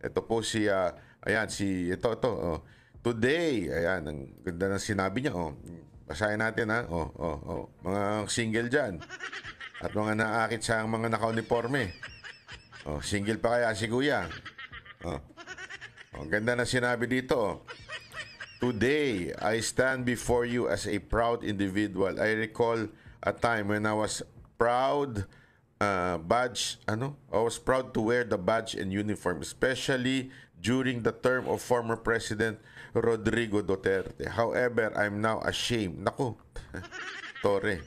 Ito po si, ayan, ito, oh. Today, ayan, ang ganda ng sinabi niya, oh. Basahin natin, ha. Mga single dyan. At mga naakit sa mga naka-uniforme. Oh, single pa kaya si Kuya? Oh. Ang ganda na sinabi dito, oh. Today, I stand before you as a proud individual. I recall a time when I was proud I was proud to wear the badge and uniform, especially during the term of former President Rodrigo Duterte. However, I'm now ashamed. Naku, Tore,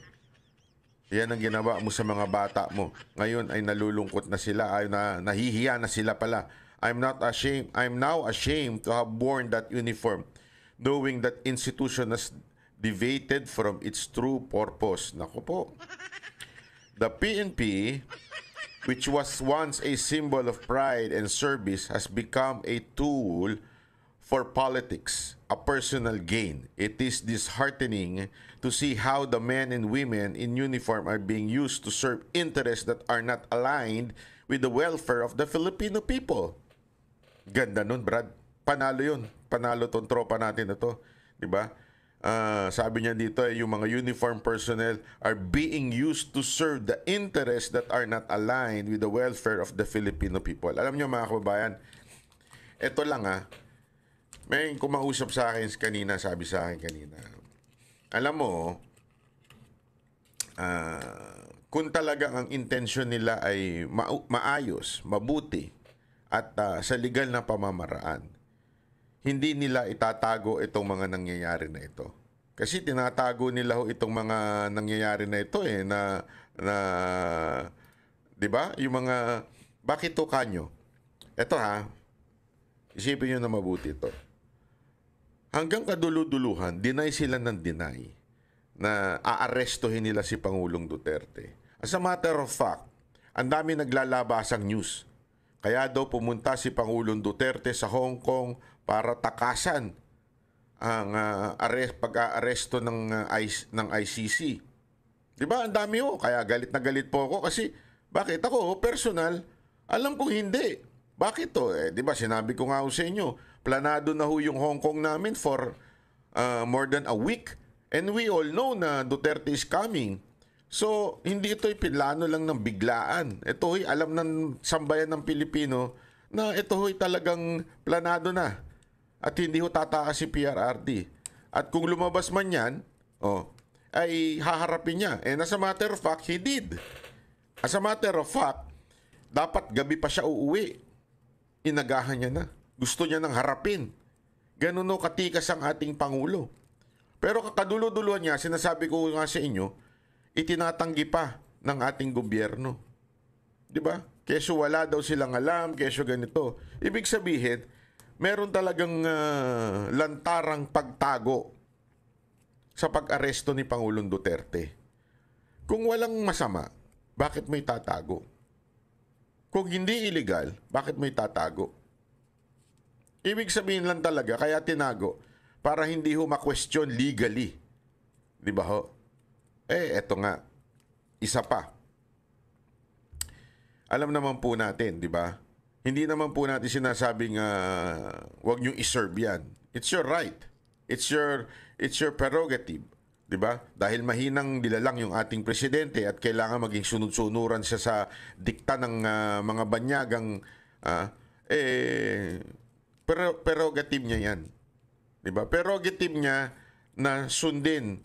yan ang ginawa mo sa mga bata mo. Ngayon ay nalulungkot na sila, ay nahihiya na sila pala. I'm now ashamed to have worn that uniform, knowing that institution has deviated from its true purpose. Naku po. The PNP, which was once a symbol of pride and service, has become a tool for politics, a personal gain. It is disheartening to see how the men and women in uniform are being used to serve interests that are not aligned with the welfare of the Filipino people. Ganda nun, Brad. Panalo yun. Panalo tong tropa natin na to. Diba? Sabi niya dito, yung mga uniform personnel are being used to serve the interests that are not aligned with the welfare of the Filipino people. Alam niyo mga kababayan, ito lang may kumausap sa akin kanina, sabi sa akin kanina, alam mo, kung talagang ang intensyon nila ay maayos, mabuti, at sa legal na pamamaraan, hindi nila itatago itong mga nangyayari na ito. Kasi tinatago nila itong mga nangyayari na ito na 'di ba? Yung mga bakit to kanyo? Ito isipin niyo na mabuti ito. Hanggang kaduluduluhan, deny sila ng deny na aarestuhin nila si Pangulong Duterte. As a matter of fact, ang dami naglalabasang news. Kaya daw pumunta si Pangulong Duterte sa Hong Kong para takasan ang pag-aaresto ng ICC. 'Di ba? Ang dami kaya galit na galit po ako kasi bakit ako personal, alam kong hindi. Bakit to? 'Di ba sinabi ko nga sa inyo, planado na yung Hong Kong namin for more than a week, and we all know na Duterte is coming. So, hindi ito'y plano lang ng biglaan. Ito'y alam ng sambayan ng Pilipino na ito'y talagang planado na. At hindi tatakas si PRRD. At kung lumabas man yan, ay haharapin niya. And as a matter of fact, he did. As a matter of fact, dapat gabi pa siya uuwi. Inagahan niya na. Gusto niya nang harapin. Ganun katikas ang ating Pangulo. Pero kakadulo-duluhan niya, sinasabi ko nga sa inyo, itinatanggi pa ng ating gobyerno. 'Di ba? Keso wala daw silang alam, keso ganito. Ibig sabihin, meron talagang lantarang pagtago sa pag-aresto ni Pangulong Duterte. Kung walang masama, bakit may tatago? Kung hindi illegal, bakit may tatago? Ibig sabihin lang talaga, kaya tinago, para hindi ma-question legally. 'Di ba ho? Eto nga, isa pa. Alam naman po natin, di ba? Hindi naman po natin sinasabing wag niyong iserve yan. It's your right. It's your prerogative. Di ba? Dahil mahinang nilalang yung ating presidente at kailangan maging sunod-sunuran siya sa dikta ng mga banyagang prerogative niya yan. Di ba? Prerogative niya na sundin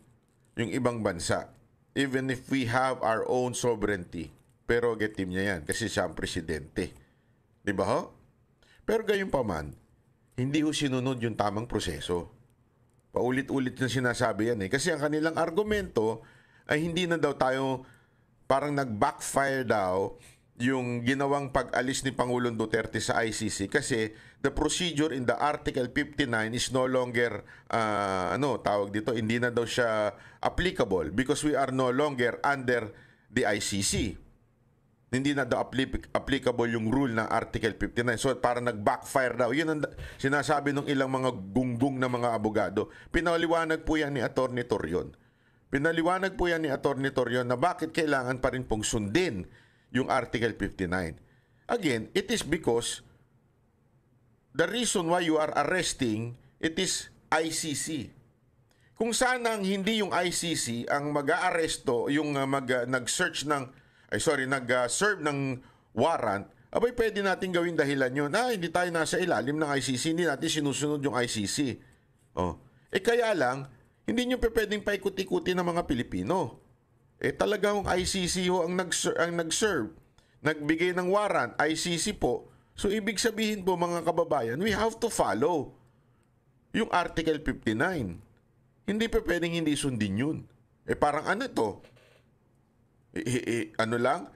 yung ibang bansa. Even if we have our own sovereignty, prerogative niya yan kasi siya ang presidente. Di ba ho? Pero gayon pa man, hindi sinunod yung tamang proseso. Paulit-ulit na sinasabi yan Kasi ang kanilang argumento ay hindi na daw tayo, parang nag-backfire daw yung ginawang pag-alis ni Pangulong Duterte sa ICC kasi the procedure in the Article 59 is no longer tawag dito, hindi na daw siya applicable because we are no longer under the ICC. Hindi na daw applicable yung rule ng Article 59. So parang nag-backfire daw. Yun ang sinasabi ng ilang mga gunggong na mga abogado. Pinaliwanag po yan ni Atty. Torion. Pinaliwanag po yan ni Atty. Torion na bakit kailangan pa rin pong sundin yung Article 59. Again, it is because the reason why you are arresting, it is ICC. Kung sanang hindi yung ICC ang mag-aaresto, yung nag-search ng, nag-serve ng warrant, abay pwede natin gawin dahilan yun. Hindi tayo nasa ilalim ng ICC, hindi natin sinusunod yung ICC. Oh. Kaya lang, hindi nyo pwedeng paikot-ikutin ng mga Pilipino. Talagang ICC ho ang nag-serve, nagbigay ng warrant, ICC po. So, ibig sabihin po mga kababayan, we have to follow yung Article 59. Hindi pa pwedeng hindi sundin yun. Parang ano to? Ano lang?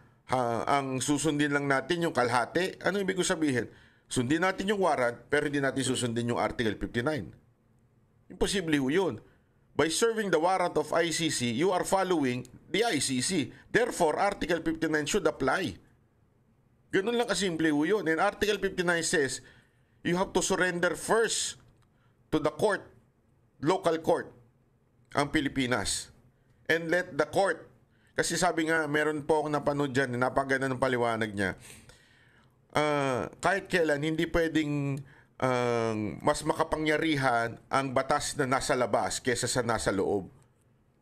Ang susundin lang natin yung kalahati. Ano ibig ko sabihin? Sundin natin yung warrant, pero hindi natin susundin yung Article 59. Imposible ho yun. By serving the warrant of ICC, you are following the ICC. Therefore, Article 59 should apply. Ganun lang kasimple ho yun. And Article 59 says, you have to surrender first to the court, local court, ang Pilipinas. And let the court, kasi sabi nga, meron po akong napanood dyan, napaganda ng paliwanag niya, kahit kailan, hindi pwedeng mas makapangyarihan ang batas na nasa labas kaysa sa nasa loob.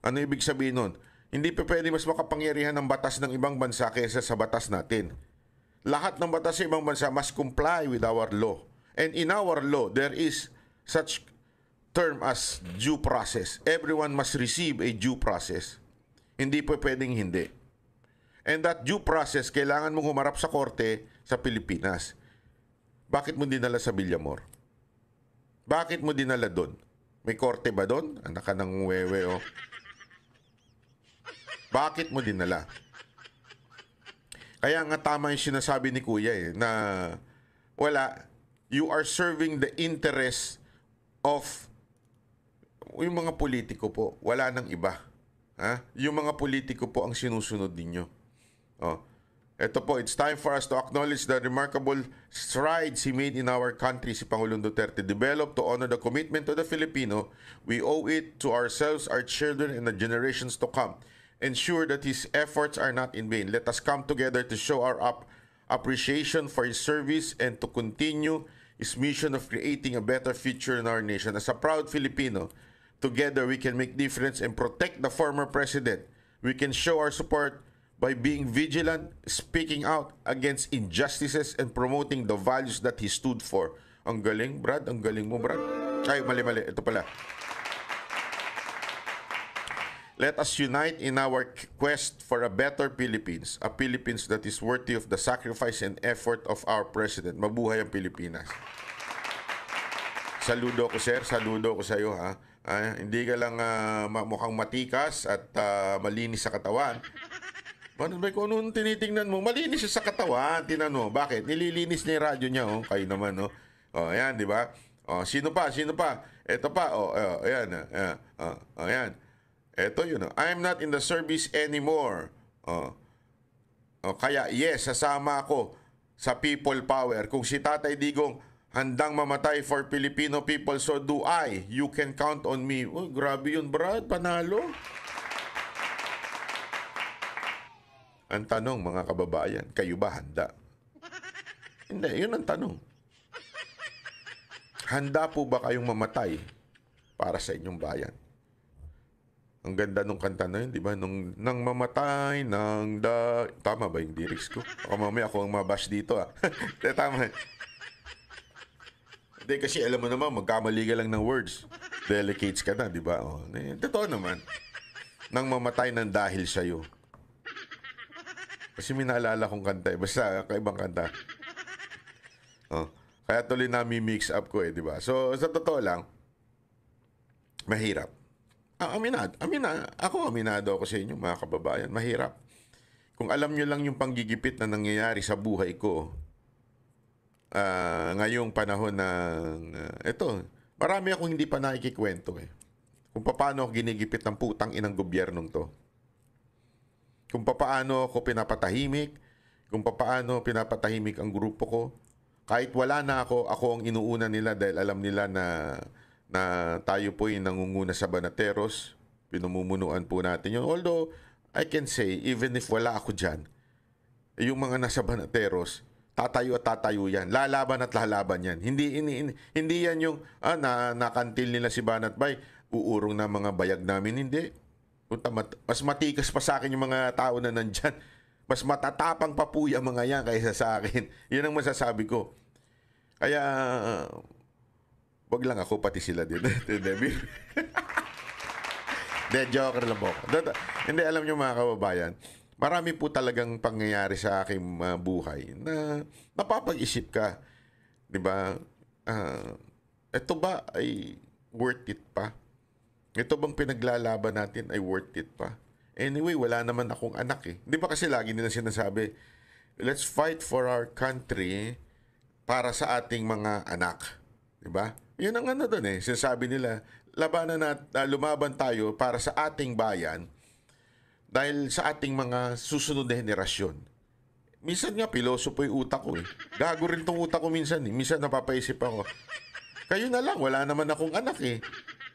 Ano ibig sabihin nun? Hindi pa pwede mas makapangyarihan ang batas ng ibang bansa kaysa sa batas natin. Lahat ng batas sa ibang bansa must comply with our law. And in our law, there is such term as due process. Everyone must receive a due process. Hindi pa pwedeng hindi. And that due process, kailangan mong humarap sa korte sa Pilipinas. Bakit mo dinala sa Villamor? Bakit mo dinala doon? May korte ba doon? Anak ka ng wewe, oh. Bakit mo dinala? Kaya nga tama yung sinasabi ni Kuya na wala, you are serving the interest of yung mga politiko po. Wala nang iba. Yung mga politiko po ang sinusunod ninyo. Oh. Ito po, it's time for us to acknowledge the remarkable strides he made in our country, si Pangulong Duterte. Developed to honor the commitment to the Filipino, we owe it to ourselves, our children, and the generations to come. Ensure that his efforts are not in vain. Let us come together to show our appreciation for his service and to continue his mission of creating a better future in our nation. As a proud Filipino, together we can make difference and protect the former president. We can show our support by being vigilant, speaking out against injustices, and promoting the values that he stood for. Ang galing, Brad. Ang galing mo, Brad. Ay, mali. Ito pala. Let us unite in our quest for a better Philippines, a Philippines that is worthy of the sacrifice and effort of our President. Mabuhay ang Pilipinas. Saludo ko, sir. Saludo ko sa iyo, ha. Hindi ka lang mukhang matikas at malinis sa katawan. Paano ba kung anong tinitingnan mo? Malinis siya sa katawan. Tinan mo. Bakit? Nililinis niya yung radyo niya. Kayo naman. Ayan, di ba? Sino pa? Ito pa. Ayan. Ayan. Ito yun. I am not in the service anymore. Kaya, yes, sasama ako sa people power. Kung si Tatay Digong handang mamatay for Filipino people, so do I. You can count on me. Grabe yun, Brad. Panalo. Ang tanong, mga kababayan, kayo ba handa? Hindi, yun ang tanong. Handa po ba kayong mamatay para sa inyong bayan? Ang ganda nung kanta na yun, di ba? Nang mamatay, tama ba yung lyrics ko? Baka mamaya ako ang mabash dito, Tama. Hindi, kasi alam mo naman, magkamali ka lang ng words. Delicates ka na, di ba? Totoo naman. Nang mamatay ng dahil sa'yo. Kasi may naalala kong kanta basta kaibang kanta. Kaya tuloy nami-mix up ko di ba? So, sa totoo lang, mahirap. Aminado ako sa inyo, mga kababayan. Mahirap. Kung alam nyo lang yung panggigipit na nangyayari sa buhay ko, ngayong panahon ng, marami akong hindi pa nakikikwento Kung paano ako ginigipit ng putang inang gobyernong to. Kung paano ako pinapatahimik, kung paano pinapatahimik ang grupo ko. Kahit wala na ako ang inuuna nila dahil alam nila na tayo po yung nangunguna sa Banateros. Pinumumunuan po natin yun. Although, I can say, even if wala ako dyan, yung mga nasa Banateros, Tatayo at tatayo yan. Lalaban at lalaban yan. Hindi yan yung nakantil nila si Banat Bay, uurong na mga bayag namin. Hindi. Mas matikas pa sa akin yung mga tao na nandyan. Mas matatapang pa po yung mga yan kaysa sa akin. Yan ang masasabi ko. Kaya, wag lang ako, pati sila din. De, joker lang po. Hindi, alam nyo mga kababayan, marami po talagang pangyayari sa aking buhay na napapag-isip ka. Di ba? Ito ba ay worth it pa? Ito bang pinaglalaban natin ay worth it pa? Anyway, wala naman akong anak eh. Di ba kasi lagi nila sinasabi, let's fight for our country para sa ating mga anak. Di ba? Yun ang ano doon eh. Sinasabi nila, labanan lumaban tayo para sa ating bayan dahil sa ating mga susunod na henerasyon. Minsan nga, pilosopo yung utak ko eh. Gago rin tong utak ko minsan eh. Minsan napapaisip ako, kayo na lang, wala naman akong anak eh.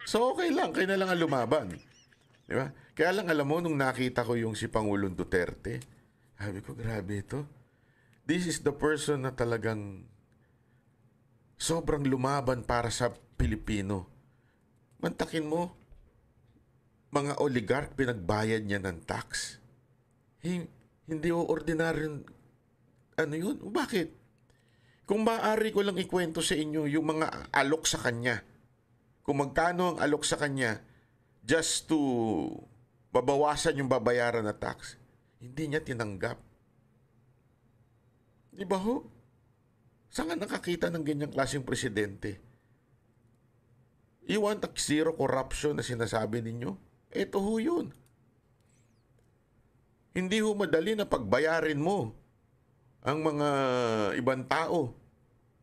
So okay lang, kayo na lang ang lumaban. Di ba? Kaya lang alam mo, nung nakita ko yung si Pangulong Duterte, sabi ko, grabe ito. This is the person na talagang sobrang lumaban para sa Pilipino. Mantakin mo, mga oligarch, pinagbayad niya ng tax. Hindi o ordinaryong, ano yun? Bakit? Kung maaari ko lang ikwento sa inyo yung mga alok sa kanya, kung magkano ang alok sa kanya, just to babawasan yung babayaran na tax, hindi niya tinanggap. Di ba ho? Saan nga nakakita ng ganyang klaseng presidente? You want a zero corruption na sinasabi ninyo? Ito ho yun. Hindi ho madali na pagbayarin mo ang mga ibang tao.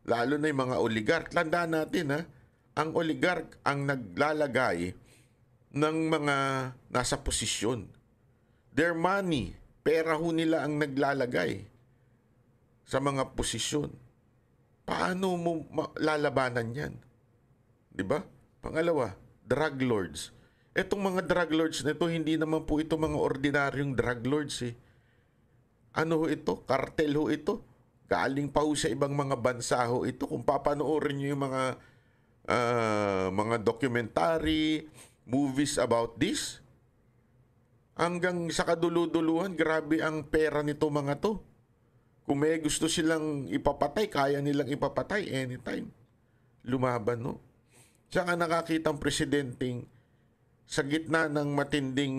Lalo na yung mga oligarch. Tandaan natin ha, ang oligarch ang naglalagay ng mga nasa posisyon. Their money, pera ho nila ang naglalagay sa mga posisyon. Paano mo lalabanan yan? Di ba? Pangalawa, drug lords. Etong mga drug lords na ito, hindi naman po ito mga ordinaryong drug lords eh. Ano ho ito? Kartel ho ito. Galing pa ho sa ibang mga bansa ho ito. Kung papanoorin nyo yung mga documentary, movies about this, hanggang sa kaduluduluhan, grabe ang pera nito mga to. Kung may gusto silang ipapatay, kaya nilang ipapatay anytime. Lumaban, no? Saka nakakita ang presidenteng sa gitna ng matinding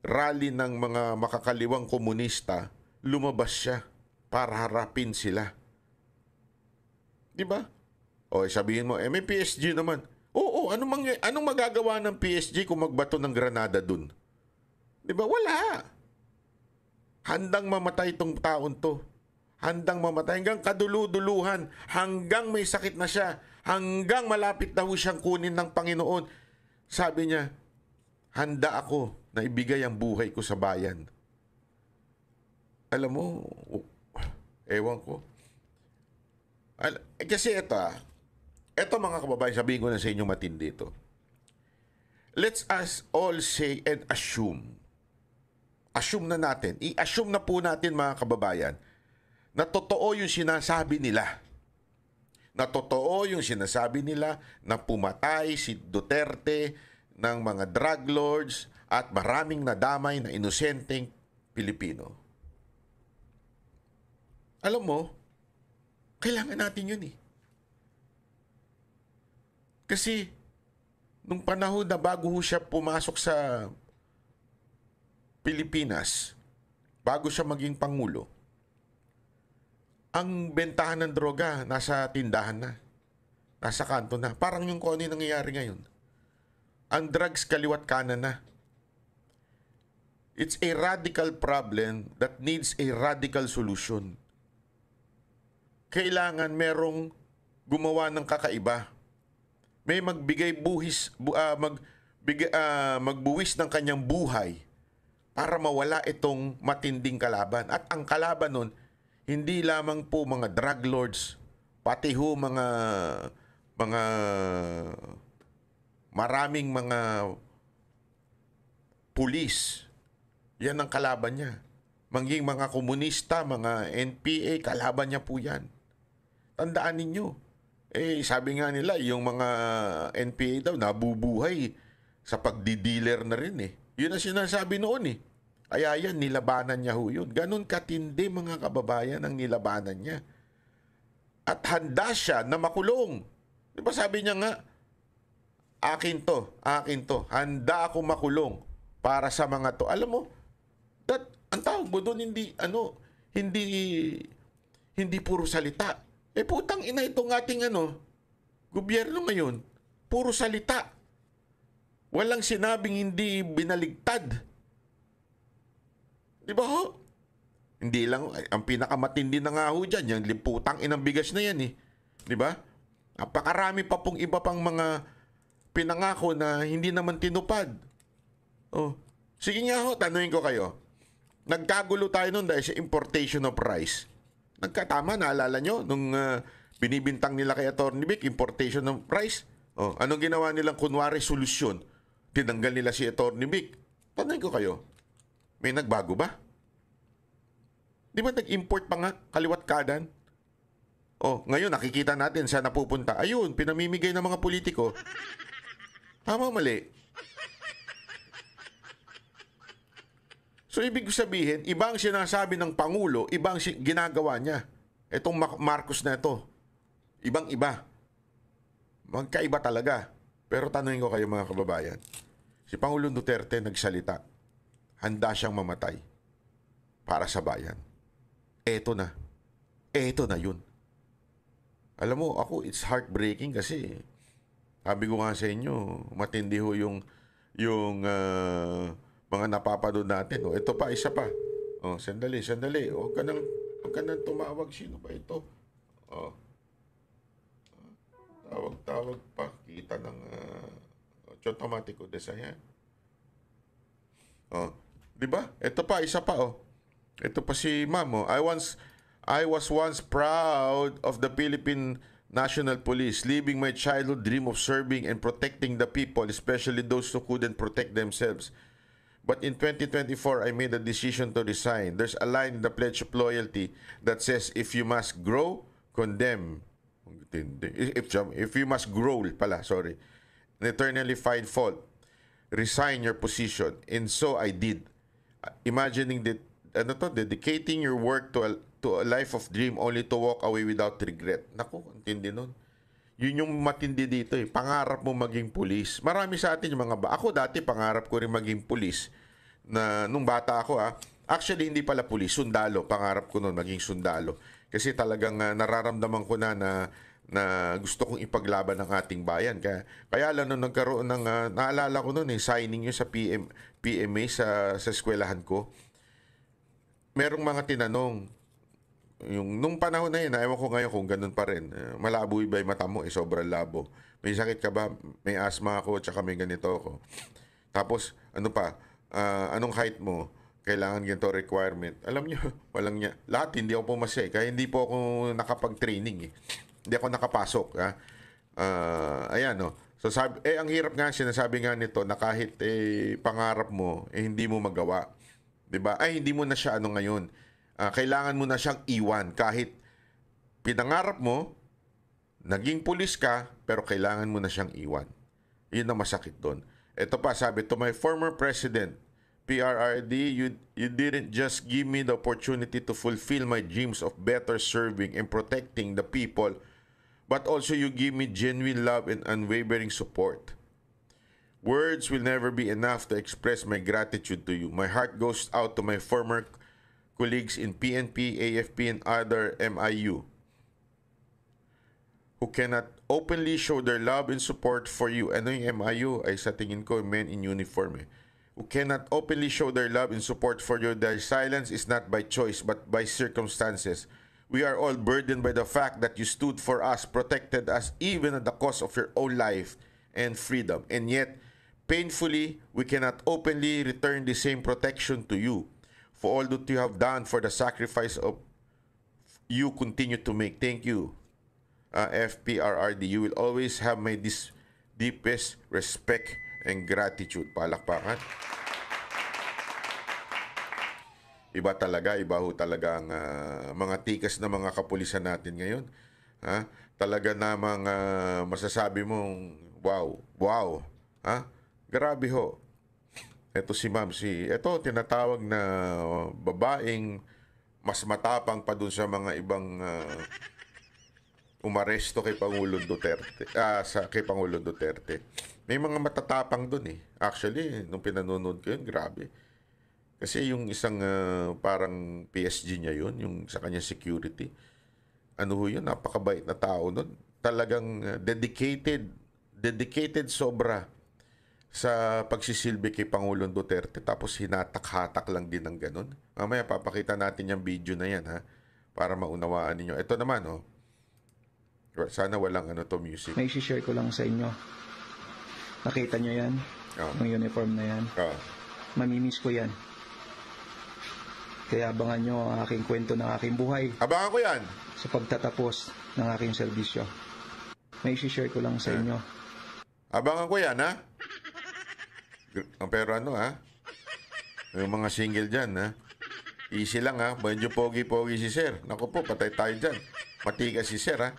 rally ng mga makakaliwang komunista, lumabas siya para harapin sila. Di ba? O sabihin mo, may PSG naman. Oo, anong magagawa ng PSG kung magbato ng granada dun? Di ba? Wala. Handang mamatay itong taon to. Handang mamatay hanggang kaduluduluhan, hanggang may sakit na siya, hanggang malapit na ho siyang kunin ng Panginoon. Sabi niya, handa ako na ibigay ang buhay ko sa bayan. Alam mo, ewan ko. Kasi ito mga kababayan, sabihin ko na sa inyo matindi ito. Let's us all say and assume. Assume na natin. I-assume na po natin mga kababayan na totoo yung sinasabi nila. Na totoo yung sinasabi nila na pumatay si Duterte ng mga drug lords at maraming nadamay na inosenteng Pilipino. Alam mo, kailangan natin yun eh. Kasi, nung panahon na bago siya pumasok sa Pilipinas, bago siya maging Pangulo, ang bentahan ng droga nasa tindahan na. Nasa kanto na. Parang yung kung ano yung nangyayari ngayon. Ang drugs kaliwat kanan na. It's a radical problem that needs a radical solution. Kailangan merong gumawa ng kakaiba. May magbigay magbuwis ng kanyang buhay para mawala itong matinding kalaban. At ang kalaban nun, hindi lamang po mga drug lords, pati ho mga maraming mga pulis. Yan ang kalaban niya. maging mga komunista, mga NPA, kalaban niya po yan. Tandaan ninyo. Sabi nga nila, yung mga NPA daw, nabubuhay sa pagdi-dealer na rin eh. Yun ang sinasabi noon eh. Kaya yan, nilabanan niya ho yun. Ganon katindi mga kababayan ang nilabanan niya. At handa siya na makulong. Di ba sabi niya nga, akin to. Handa ako makulong para sa mga to. Alam mo, ang tawag mo doon, hindi puro salita. Putang ina itong ating gobyerno ngayon. Puro salita. Walang sinabing hindi binaligtad. Di ba ho? Hindi lang, ang pinakamatindi na nga ho dyan, yung limputang inang bigas na yan eh. Di ba? Napakarami pa pong iba pang mga pinangako na hindi naman tinupad. Sige nga ho, tanungin ko kayo. Nagkagulo tayo nun dahil sa importation of rice. Nagkatama, naalala nyo, nung binibintang nila kay Atty. Vic, importation of rice. Anong ginawa nilang kunwari solusyon? Tinanggal nila si Atty. Vic. Tanungin ko kayo, may nagbago ba? Di ba nag-import pa nga, kaliwat kadan? Ngayon nakikita natin saan napupunta. Ayun, pinamimigay ng mga politiko. Tama mali. So, ibig sabihin, ibang sinasabi ng Pangulo, ibang ginagawa niya. Itong Marcos na ito. Ibang-iba. Magkaiba talaga. Pero tanungin ko kayo mga kababayan. Si Pangulong Duterte nagsalita. Handa siyang mamatay para sa bayan. Eto na. Eto na yun. Alam mo, ako, it's heartbreaking kasi sabi ko nga sa inyo, matindi ho yung mga napapanood natin. Ito pa, isa pa. Sandali. Huwag ka nang tumawag. Sino ba ito? Tawag pa. Kita ng automatic design. Di ba? Ito pa, isa pa. Ito pa si Ma'am. I was once proud of the Philippine National Police, living my childhood dream of serving and protecting the people, especially those who couldn't protect themselves. But in 2024, I made a decision to resign. There's a line in the Pledge of Loyalty that says, if you must grow, condemn. If you must grow, and eternally find fault, resign your position. And so I did. Imagining that, dedicating your work to a life of dream only to walk away without regret. Naku, ang tindi nun. Yun yung matindi dito eh. Pangarap mo maging pulis. Marami sa atin yung ako dati pangarap ko rin maging pulis. Na nung bata ako actually hindi pala pulis, sundalo. Pangarap ko noon maging sundalo. Kasi talagang nararamdaman ko na gusto kong ipaglaban ng ating bayan. Kaya lang nung nagkaroon ng naalala ko noon signing yun sa PMA sa eskwelahan ko. Merong mga tinanong nung panahon na yun, ewan ko ngayon kung ganun pa rin. Malabo iba yung mata mo, sobrang labo. May sakit ka ba? May asthma ako, tsaka may ganito ako. Tapos, anong height mo? Kailangan ganito requirement. Alam nyo, walang niya. Lahat, hindi ako pumasya. Kaya hindi po ako nakapag-training eh. Hindi ako nakapasok. Ayan, no. So, ang hirap nga, sinasabi nga nito na kahit pangarap mo, hindi mo magawa. Diba? Hindi mo na siya ngayon. Kailangan mo na siyang iwan kahit pinangarap mo, naging pulis ka, pero kailangan mo na siyang iwan. Yun ang masakit doon. Ito pa, sabi, to my former president, PRRD, you didn't just give me the opportunity to fulfill my dreams of better serving and protecting the people, but also you give me genuine love and unwavering support. Words will never be enough to express my gratitude to you. My heart goes out to my former colleagues in PNP, AFP, and other MIU who cannot openly show their love and support for you. Ano yung MIU? Ay sa tingin ko, men in uniform Who cannot openly show their love and support for you. Their silence is not by choice, but by circumstances. We are all burdened by the fact that you stood for us, protected us, even at the cost of your own life and freedom. And yet, painfully, we cannot openly return the same protection to you. For all that you have done, for the sacrifice of you continue to make. Thank you, FPRRD. You will always have my deepest respect and gratitude. Palakpakan. Iba talaga, iba ho talaga ang mga tikas na mga kapulisan natin ngayon. Ha? Talaga namang masasabi mong wow, wow. Ha? Grabe ho. Ito si Ma'am, ito tinatawag na babaeng mas matapang pa dun sa mga ibang umaresto kay Pangulong Duterte, kay Pangulong Duterte. May mga matatapang dun eh. Actually, nung pinanonood ko yun, grabe. Kasi yung isang parang PSG niya yun, yung sa kanya security. Ano ho yun, napakabait na tao nun. Talagang dedicated sobra sa pagsisilbi kay Pangulong Duterte, tapos hinatak-hatak lang din ng ganun. Mamaya papakita natin yung video na yan, ha, para maunawaan ninyo. Ito naman, oh. Sana walang music. May share ko lang sa inyo. Nakita nyo yan? Yung uniform na yan? Mamimiss ko yan. Kaya abangan nyo ang aking kwento ng aking buhay. Abangan ko yan. Sa pagtatapos ng aking serbisyo. May share ko lang sa inyo. Abangan ko yan, ha? Pero yung mga single dyan, ha? Easy lang, ha? Medyo pogi-pogi si Sir. Naku po, patay tayo dyan. Matigas si Sir, ha?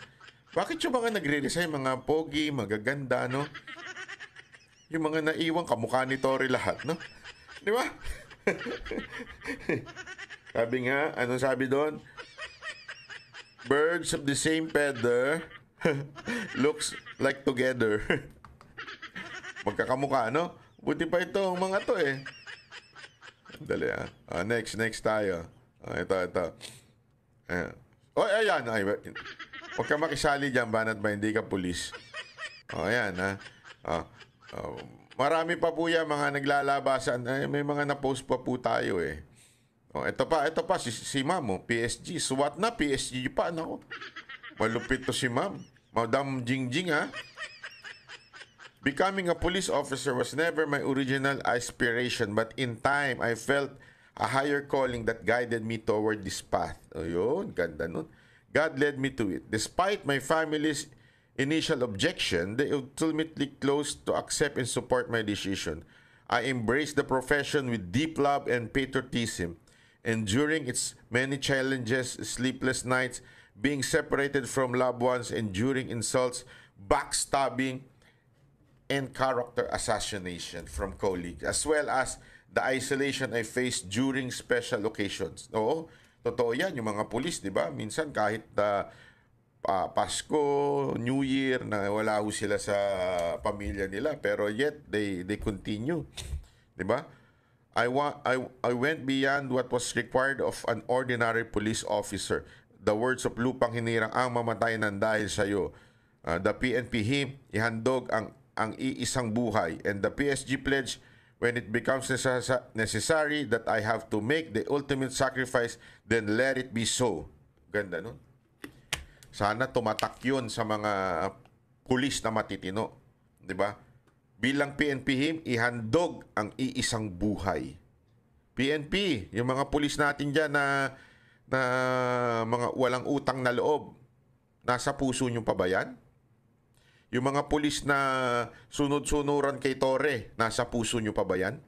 Bakit yung mga nagre-resign, mga pogi, magaganda, no? Yung mga naiwang kamukha ni Tory lahat, no? Di ba? Sabi nga, anong sabi doon? Birds of the same feather looks like together. Magkakamukha, no? Buti pa ito, mga to eh. Dali, ha? Next tayo. Ito. Ayan. Huwag ka makisali dyan, banat ba hindi ka pulis. Ayan, ha? Marami pa po yan, mga naglalabasan. May mga na-post pa po tayo eh. Ito pa, si Ma'am, PSG. SWAT na, PSG pa, nako. Malupit to si Ma'am. Madam Jingjing, ha? Becoming a police officer was never my original aspiration, but in time, I felt a higher calling that guided me toward this path. Ayun, ganda nun. God led me to it. Despite my family's initial objection, they ultimately close to accept and support my decision. I embraced the profession with deep love and patriotism, enduring its many challenges, sleepless nights, being separated from loved ones, enduring insults, backstabbing, and character assassination from colleagues, as well as the isolation I faced during special occasions. Oo, totoo yan, yung mga pulis, di ba? Minsan kahit Pasko, New Year, na wala ho sila sa pamilya nila, pero yet they continue, di ba? I went beyond what was required of an ordinary police officer. The words of Lupang Hinirang, ang mamatay ng dahil sa iyo. The PNP hymn, ihandog ang iisang buhay. And the PSG pledge, when it becomes necessary that I have to make the ultimate sacrifice, then let it be so. Ganda nun. Sana tumatak yun sa mga pulis na matitino. Diba? Bilang PNP hymn, ihandog ang iisang buhay. PNP, yung mga pulis natin dyan na mga walang utang na loob, nasa puso nyo pa ba yan? Yung mga pulis na sunod-sunuran kay Torre, nasa puso nyo pa ba yan?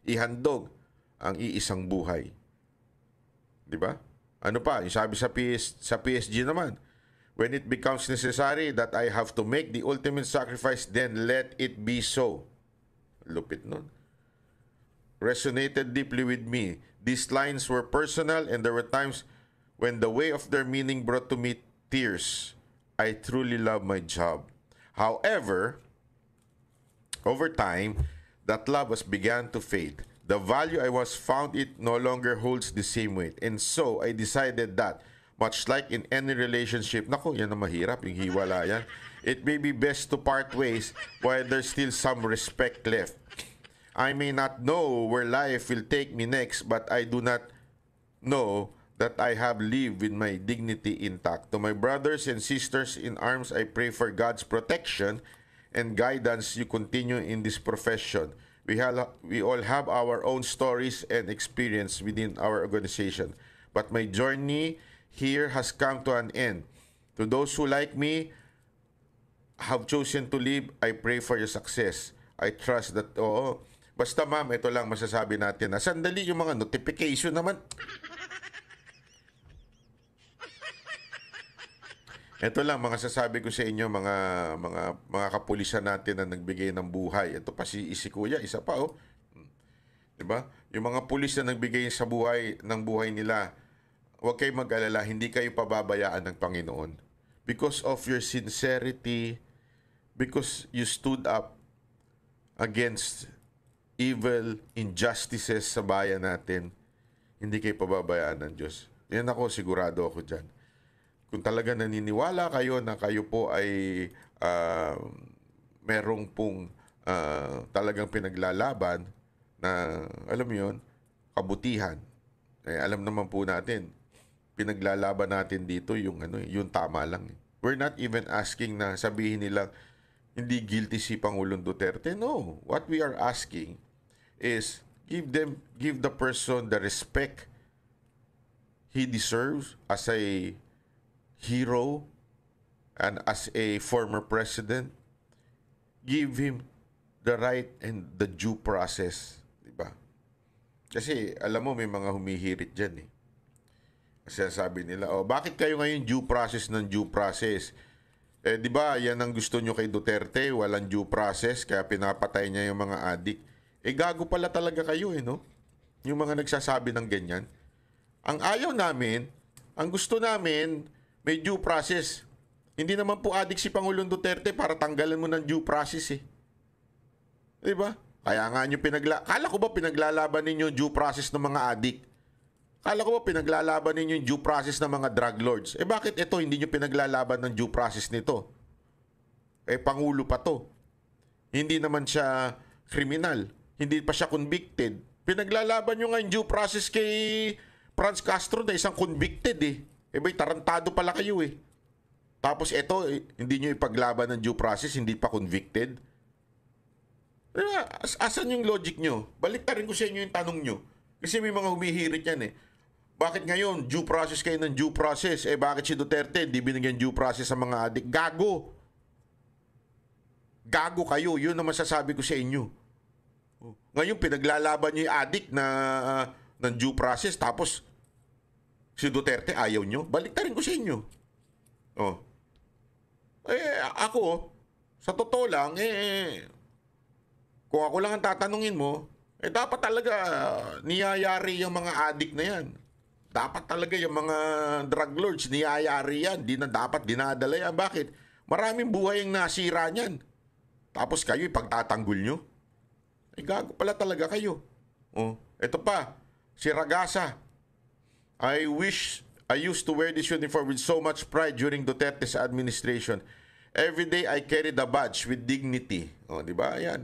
Ihandog ang iisang buhay. Di ba? Ano pa? Yung sabi sa PSG naman, when it becomes necessary that I have to make the ultimate sacrifice, then let it be so. Lupit nun. Resonated deeply with me. These lines were personal, and there were times when the weight of their meaning brought to me tears. I truly love my job. However, over time, that love began to fade. The value I was found it no longer holds the same weight. And so, I decided that, much like in any relationship, naku, yan ang mahirap, yung hiwala yan, it may be best to part ways while there's still some respect left. I may not know where life will take me next, but I do not know that I have lived with my dignity intact. To my brothers and sisters in arms, I pray for God's protection and guidance you continue in this profession. We all have our own stories and experience within our organization. But my journey here has come to an end. To those who, like me, have chosen to live, I pray for your success. I trust that, Basta ma'am, ito lang masasabi natin. Sandali yung mga notification naman. Ito lang mga sasabi ko sa inyo, mga kapulisan natin na nagbigay ng buhay. Ito pa si Kuya, isa pa oh. 'Di ba? Yung mga pulis na nagbigay sa buhay ng buhay nila, huwag kayong mag-alala, hindi kayo pababayaan ng Panginoon. Because of your sincerity, because you stood up against evil injustices sa bayan natin, hindi kayo pababayaan ng Diyos. Yan ako, sigurado ako dyan. Kung talaga naniniwala kayo na kayo po ay merong pong talagang pinaglalaban na, alam mo yun, kabutihan. Alam naman po natin, pinaglalaban natin dito yung, yung tama lang. We're not even asking na sabihin nilang hindi guilty si Pangulong Duterte. No. What we are asking is give the person the respect he deserves as a hero and as a former president. Give him the right and the due process, di ba? Kasi alam mo may mga humihirit diyan eh. Kasi sabi nila, oh, bakit kayo ngayon due process ng due process? Eh di ba yan ang gusto nyo kay Duterte, walang due process kaya pinapatay niya yung mga adik. Eh gago pala talaga kayo eh, no? Yung mga nagsasabi ng ganyan. Ang ayaw namin, ang gusto namin, may due process. Hindi naman po adik si Pangulong Duterte para tanggalan mo ng due process eh. Di ba? Kaya nga nyo kala ko ba pinaglalaban ninyo due process ng mga adik? Kala ko ba pinaglalaban ninyo yung due process ng mga drug lords? Eh bakit ito hindi nyo pinaglalaban ng due process nito? Eh Pangulo pa to. Hindi naman siya kriminal. Hindi pa siya convicted. Pinaglalaban nyo nga yung due process kay Franz Castro na isang convicted eh. Eh ba'y tarantado pala kayo eh. Tapos ito, hindi nyo ipaglaban ng due process, hindi pa convicted. Diba? Asan yung logic nyo? Balik rin ko sa inyo yung tanong nyo. Kasi may mga humihirit yan eh. Bakit ngayon, due process kayo ng due process? Eh bakit si Duterte hindi binigyan due process sa mga adik? Gago! Gago kayo, yun ang masasabi ko sa inyo. Ngayon, pinaglalaban nyo yung adik na ng due process, tapos si Duterte ayaw nyo? Balik rin ko sa inyo. Oh. Eh, ako, sa totoo lang, kung ako lang ang tatanungin mo, dapat talaga niyayari yung mga adik na yan. Dapat talaga yung mga drug lords, niyayari yan. Di na dapat dinadala yan. Bakit? Maraming buhay ang nasira niyan. Tapos kayo, ipagtatanggol nyo? Gago pala talaga kayo. Oh, ito pa, si Ragasa. I wish I used to wear this uniform with so much pride during Duterte's administration. Every day I carry the badge with dignity. Oh, di ba? Yan.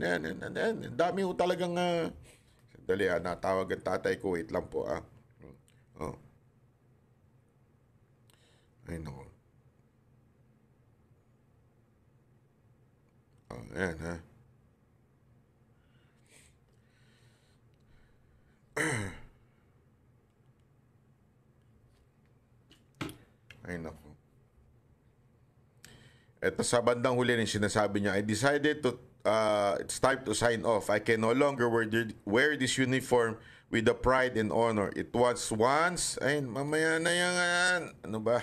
Dami ho talagang dali natawag ang tatay ko. Wait lang po Oh. Ay nako. Oh, yan ha. Ay nako. Ito sa bandang huli rin sinasabi niya, I decided to it's time to sign off. I can no longer wear this uniform with the pride and honor. It was once, ay mamaya na yan. Ano ba?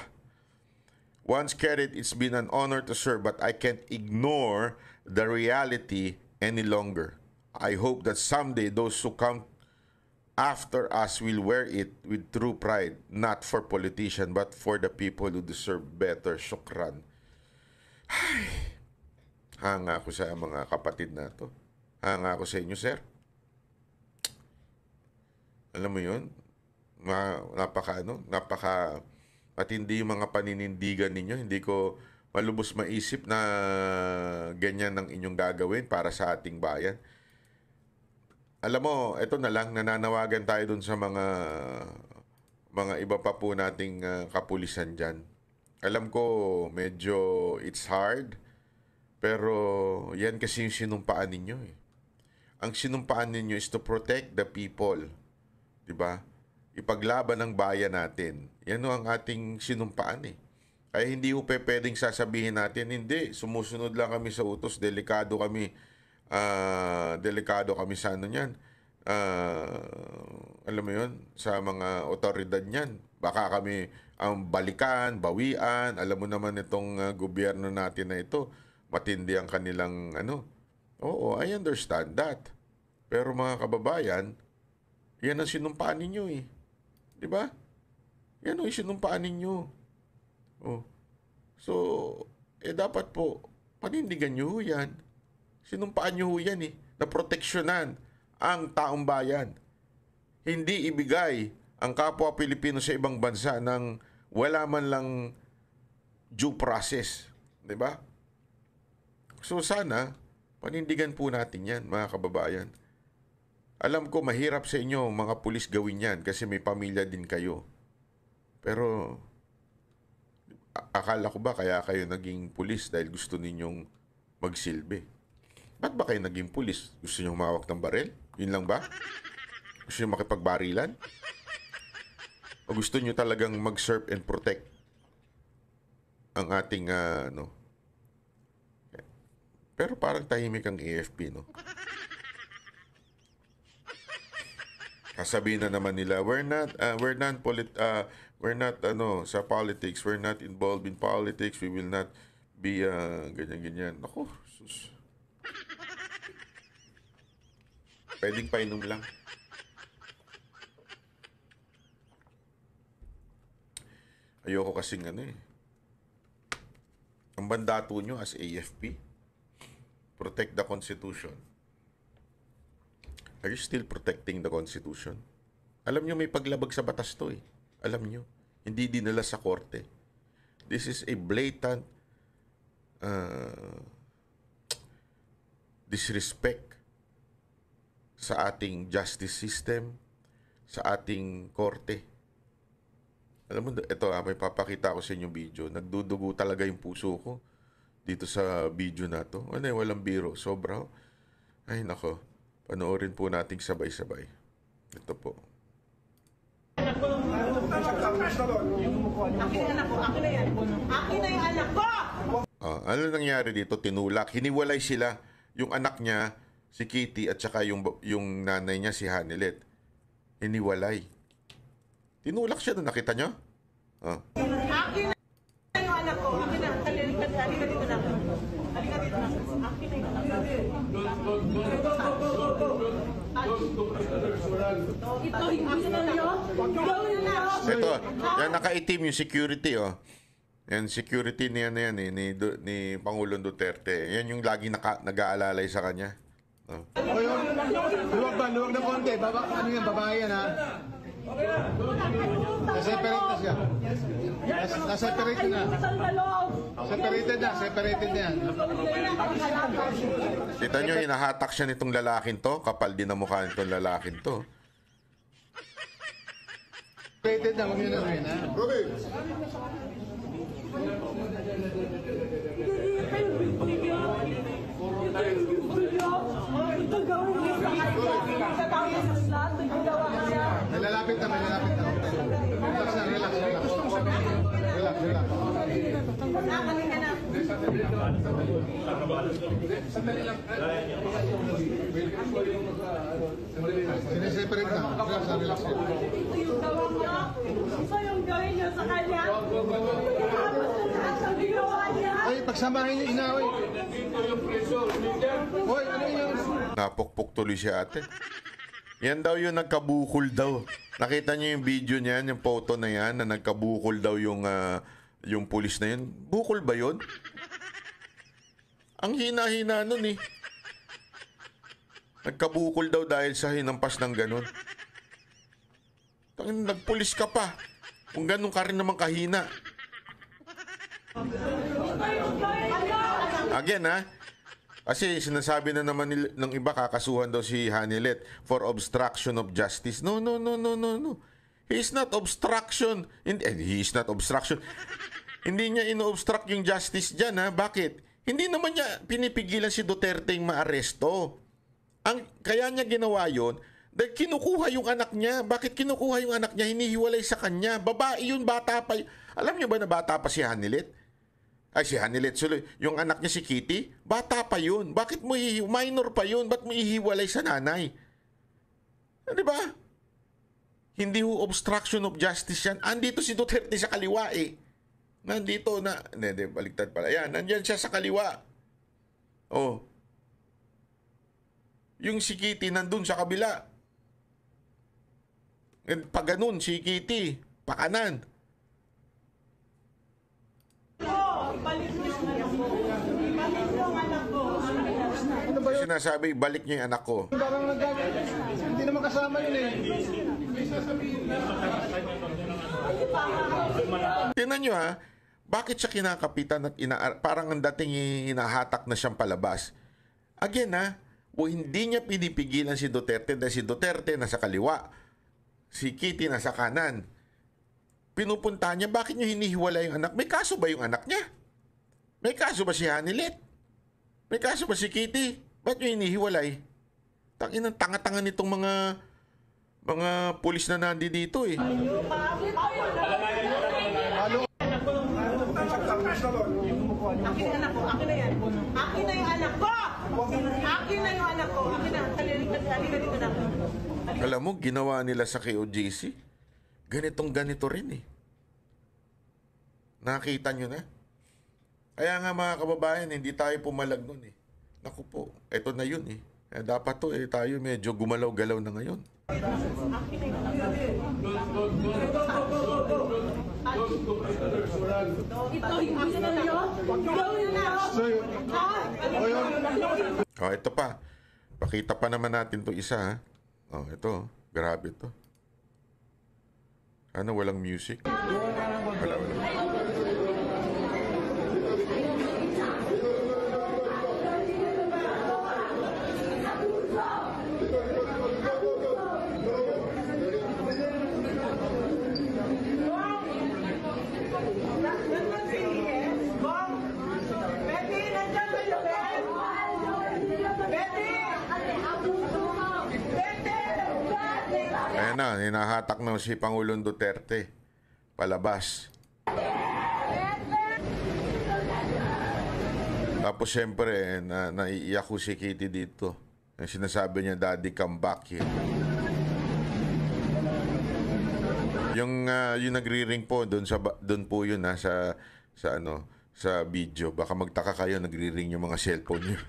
Once carried, it's been an honor to serve, but I can't ignore the reality any longer. I hope that someday those who come after us will wear it with true pride, not for politicians, but for the people who deserve better. Syukran. Ay, hanga ako sa mga kapatid na to. Hanga ako sa inyo, sir. Alam mo yun? Napaka matindi yung mga paninindigan ninyo. Hindi ko malubos maisip na ganyan ang inyong gagawin para sa ating bayan. Alam mo, ito na lang, nananawagan tayo dun sa mga iba pa po nating kapulisan dyan. Alam ko, medyo it's hard, pero yan kasi yung sinumpaan ninyo eh. Ang sinumpaan ninyo is to protect the people. Diba? Ipaglaban ang bayan natin. Yan ang ating sinumpaan eh. Kaya hindi po pwedeng sasabihin natin, hindi, sumusunod lang kami sa utos, delikado kami delikado kami sa ano niyan. Alam mo yun, sa mga otoridad niyan. Baka kami ang balikan, bawian. Alam mo naman itong gobyerno natin na ito, matindi ang kanilang ano. Oo, I understand that. Pero mga kababayan, yan ang sinumpaan ninyo eh. Di ba? Yan ang sinumpaan ninyo. Oh. So, dapat po, panindigan nyo yan. Sinumpaan nyo yan eh. Na proteksyonan ang taong bayan. Hindi ibigay ang kapwa Pilipino sa ibang bansa ng wala man lang due process. Di ba? So sana, panindigan po natin yan, mga kababayan. Alam ko, mahirap sa inyo, mga pulis, gawin yan kasi may pamilya din kayo. Pero, akala ko ba kaya kayo naging pulis dahil gusto ninyong magsilbi? Ba't ba kayo naging pulis? Gusto niyo humawak ng barel? Yun lang ba? Gusto niyo makipagbarilan? O gusto niyo talagang mag-serve and protect ang ating, ano? Pero parang tahimik ang AFP, no? Kasabihin na naman nila, we're not sa politics, we're not involved in politics, we will not be ganyan-ganyan. Ako, sus. Pwedeng painom lang. Ayoko kasing ano eh. Ang mandato nyo as AFP, protect the Constitution. Are you still protecting the Constitution? Alam nyo may paglabag sa batas to eh. Alam nyo. Hindi dinala sa korte. This is a blatant disrespect sa ating justice system, sa ating korte. Alam mo, ito may papakita ko sa inyo video. Nagdudugo talaga yung puso ko dito sa video na to. Walang biro. Sobra. Ay, nako. Panoorin po nating sabay-sabay. Ito po. Akin na anak ko. Akin na yan. Akin na yung anak ko! Ano nangyari dito? Tinulak. Hiniwalay sila. Yung anak niya, si Kitty, at saka yung nanay niya, si Hanilet. Hiniwalay. Tinulak siya doon. Nakita niyo? Akin na yung anak ko. Akin na. Halika dito na. Halika dito na. Akin na yung anak ko. Ito, hindi na yun. Gawin na. Ito, yan nakaitim yung security, oh. Yan, security niya na yan, ni Pangulong Duterte. Yan yung lagi nag-aalalay sa kanya. Oh. Luwag na konti. Ano yan, babae yan, ha? Separate na siya. Separate na. Separated na yan. Kita nyo, hinahatak siya nitong lalaking to. Kapal din ang mukha nitong lalaking to. Separated na, huwag nyo na rin, ha? Okay. Lalapit na. Relax. Sineseparate na. Relax. Ito yung gawa niya. Ito yung gawin niya sa kanya. Ay, pagsamahin niyo inaway. Hoy, ano yun? Napukpok tuloy si ate. Yan daw yung nagkabukol daw. Nakita niyo yung video niyan, yung photo na yan, na nagkabukol daw yung pulis na yun. Bukol ba yun? Ang hina-hina nun eh. Nagkabukol daw dahil sa hinampas ng ganun. Nagpulis ka pa. Kung ganun ka rin naman kahina. Again, ha? Kasi sinasabi na naman ng iba, kakasuhan daw si Hanilet for obstruction of justice. No. He is not obstruction. He is not obstruction. Hindi niya ino-obstruct yung justice dyan, ha? Bakit? Hindi naman niya pinipigilan si Duterte yung maaresto. Kaya niya ginawa yun, dahil kinukuha yung anak niya. Bakit kinukuha yung anak niya? Hinihiwalay sa kanya. Babae yun, bata pa. Alam niyo ba na bata pa si Hanilet? Ay, si Hanilet Suloy. Yung anak niya si Kitty, bata pa yun. Bakit mo minor pa yun? Ba't mo ihiwalay sa nanay? Di ba? Hindi ho obstruction of justice yan. Andito si Duterte sa kaliwa eh. Nandito na. Hindi, baliktad pala. Yan, nandyan siya sa kaliwa. Oh. Yung si Kitty nandun sa kabila. Pag ganun, si Kitty, pakanan. Balik mo yung anak ko. Balik mo yung anak ko. Ano ba yun? Sinasabi, balik niyo yung anak ko. Parang hindi naman kasama yun eh. Tingnan nyo ha, bakit siya kinakapitan at parang ang dating hinahatak na siyang palabas? Again ha, hindi niya pinipigilan si Duterte dahil si Duterte nasa kaliwa. Si Kitty nasa kanan. Pinupuntahan niya, bakit niyo hinihiwalay yung anak? May kaso ba yung anak niya? May kaso ba si Hanilet? May kaso ba si Kitty? Ba't niyo hinihiwalay? Tangina, tanga-tanga nitong mga pulis na nandito eh. Akin na anak ko. Akin na yan. Akin na yung anak ko. Akin na yung anak ko. Akin na. Halika dito na. Alam mo, ginawa nila sa KOJC, ganito rin eh. Nakita nyo na? Kaya nga mga kababayan, hindi tayo pumalag nun eh. Naku po, eto na yun eh. Dapat to eh, tayo medyo gumalaw-galaw na ngayon. Ito pa. Pakita pa naman natin to isa ha. Ito. Grabe to. Ano, walang music? Wala. Ayan na, hinahatak na si Pangulong Duterte. Palabas. Tapos siyempre, naiiyak ko si Kitty dito. Sinasabi niya, Daddy, come back here. Yung nagri-ring po, doon po yun sa video. Baka magtaka kayo, nagri-ring yung mga cellphone niyo.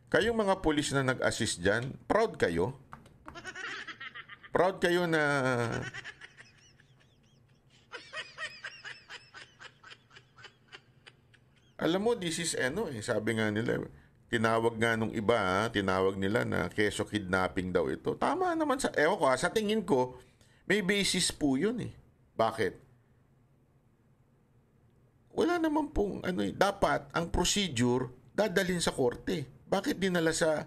Kayong mga pulis na nag-assist dyan, proud kayo? Proud kayo na alam mo, this is sabi nga nila, tinawag nga nung iba, tinawag nila na keso kidnapping daw ito. Tama naman sa tingin ko, may basis po yun eh. Bakit? Wala naman pong dapat ang procedure dadalhin sa korte. Bakit dinala sa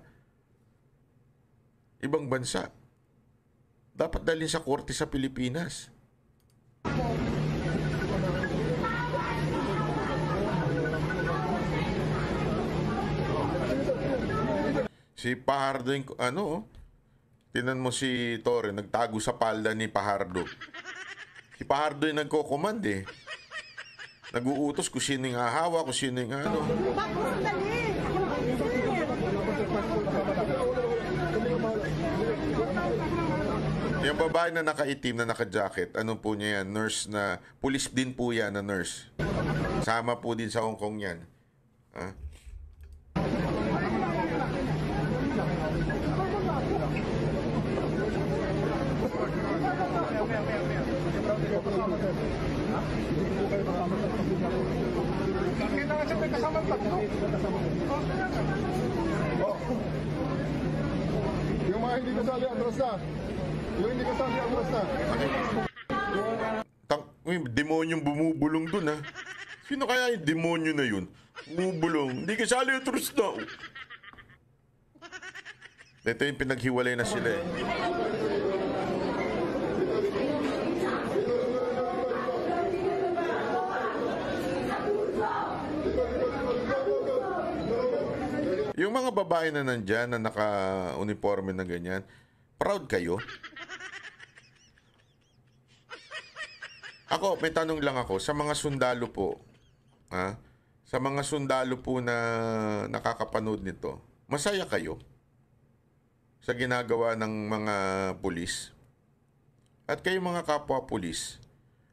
ibang bansa? Dapat dalhin sa korte sa Pilipinas. Si Pajardo, tinan mo si Torre, nagtago sa palda ni Pajardo. Si Pajardo yung nagko-command eh. Nag-uutos kung sino yung hahawa, kung sino yung Yung babae na nakaitim, na naka-jacket, ano po niya yan? Nurse na, police din po yan na nurse. Sama po din sa Hong Kong yan. Ha? Yung mga hindi kasali atras na. Yung hindi kasali atras na. Demonyong bumubulong dun ha. Sino kaya yung demonyo na yun? Bumubulong. Hindi kasali atras na. Ito yung pinaghiwalay na sila eh. Yung mga babae na nandyan na naka-uniforme na ganyan, Proud kayo? Ako, may tanong lang ako. Sa mga sundalo po, sa mga sundalo po na nakakapanood nito, masaya kayo sa ginagawa ng mga pulis? At kayo mga kapwa pulis,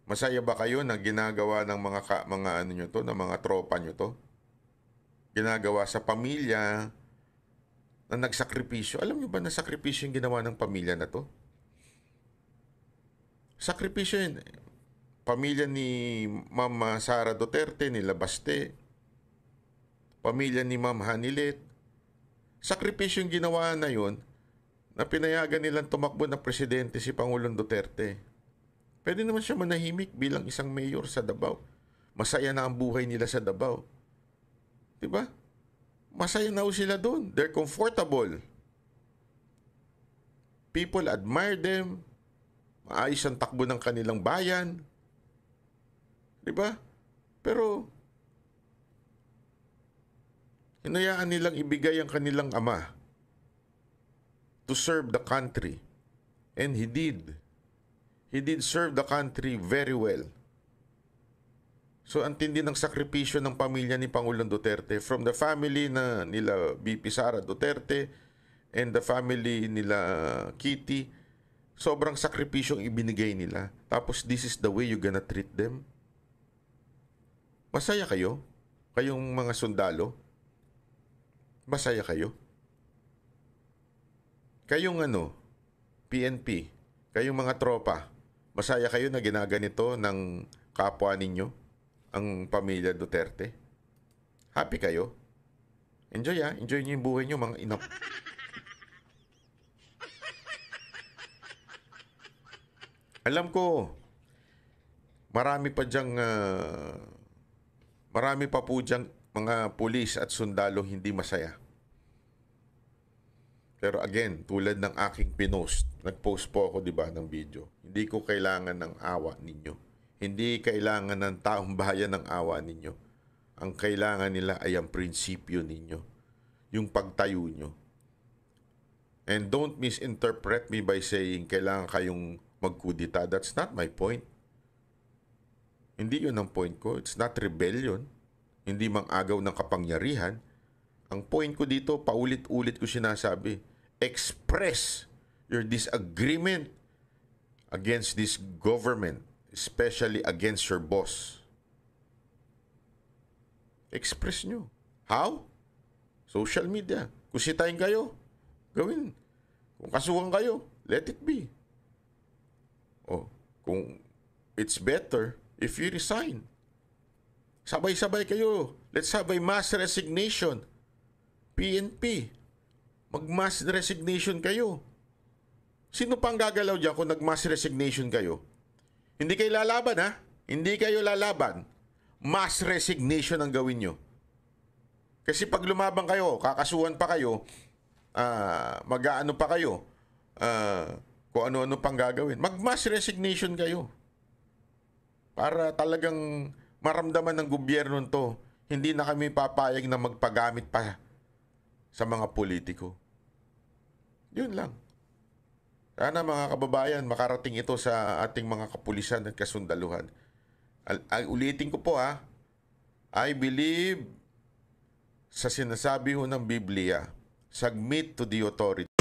masaya ba kayo na ginagawa ng mga ano nyo to, ng mga tropa nyo to? Ginagawa sa pamilya na nagsakripisyo. Alam nyo ba na sakripisyo yung ginawa ng pamilya na to? Sakripisyo yun. Pamilya ni Ma'am Sara Duterte, nila Baste. Pamilya ni Ma'am Hanilet. Sakripisyo yung ginawa na yun na pinayagan nilang tumakbo na presidente si Pangulong Duterte. Pwede naman siya manahimik bilang isang mayor sa Davao. Masaya na ang buhay nila sa Davao. Diba? Masaya na sila doon. They're comfortable. People admire them. Maayos ang takbo ng kanilang bayan. Diba? Pero, hinayaan nilang ibigay ang kanilang ama to serve the country. And he did. He did serve the country very well. So, ang tindi ng sakripisyo ng pamilya ni Pangulong Duterte, from the family na nila BP Sara Duterte and the family nila Kitty, sobrang sakripisyong ibinigay nila. Tapos, this is the way you gonna treat them? Masaya kayo? Kayong mga sundalo? Masaya kayo? Kayong PNP, kayong mga tropa, masaya kayo na ginaganito ng kapwa ninyo, ang pamilya Duterte? Happy kayo? Enjoy enjoy nyo yung buhay nyo, mga inap. Alam ko, marami pa po diyang mga pulis at sundalo hindi masaya. Pero again, tulad ng aking pinost, nag-post po ako, di ba, ng video. Hindi ko kailangan ng awa ninyo. Hindi kailangan ng taong bayan ng awa ninyo. Ang kailangan nila ay ang prinsipyo ninyo. Yung pagtayo nyo. And don't misinterpret me by saying kailangan kayong magkudita. That's not my point. Hindi yun ang point ko. It's not rebellion. Hindi mang-agaw ng kapangyarihan. Ang point ko dito, paulit-ulit ko sinasabi, express your disagreement against this government, especially against your boss. Express nyo. How? Social media. Kung sitayin kayo, gawin. Kung kasuhan kayo, let it be. O, kung it's better if you resign. Sabay-sabay kayo. Let's have a mass resignation. PNP, mag-mass resignation kayo. Sino pang gagalaw dyan kung nag-mass resignation kayo? Hindi kayo lalaban, ha? Hindi kayo lalaban. Mass resignation ang gawin nyo. Kasi pag lumaban kayo, kakasuhan pa kayo, mag-aano pa kayo, kung ano-ano pang gagawin. Mag-mass resignation kayo. Para talagang maramdaman ng gobyerno to, hindi na kami papayag na magpagamit pa sa mga politiko. Yun lang. Sana mga kababayan, makarating ito sa ating mga kapulisan at kasundaluhan. Ulitin ko po I believe sa sinasabi ho ng Biblia, submit to the authority.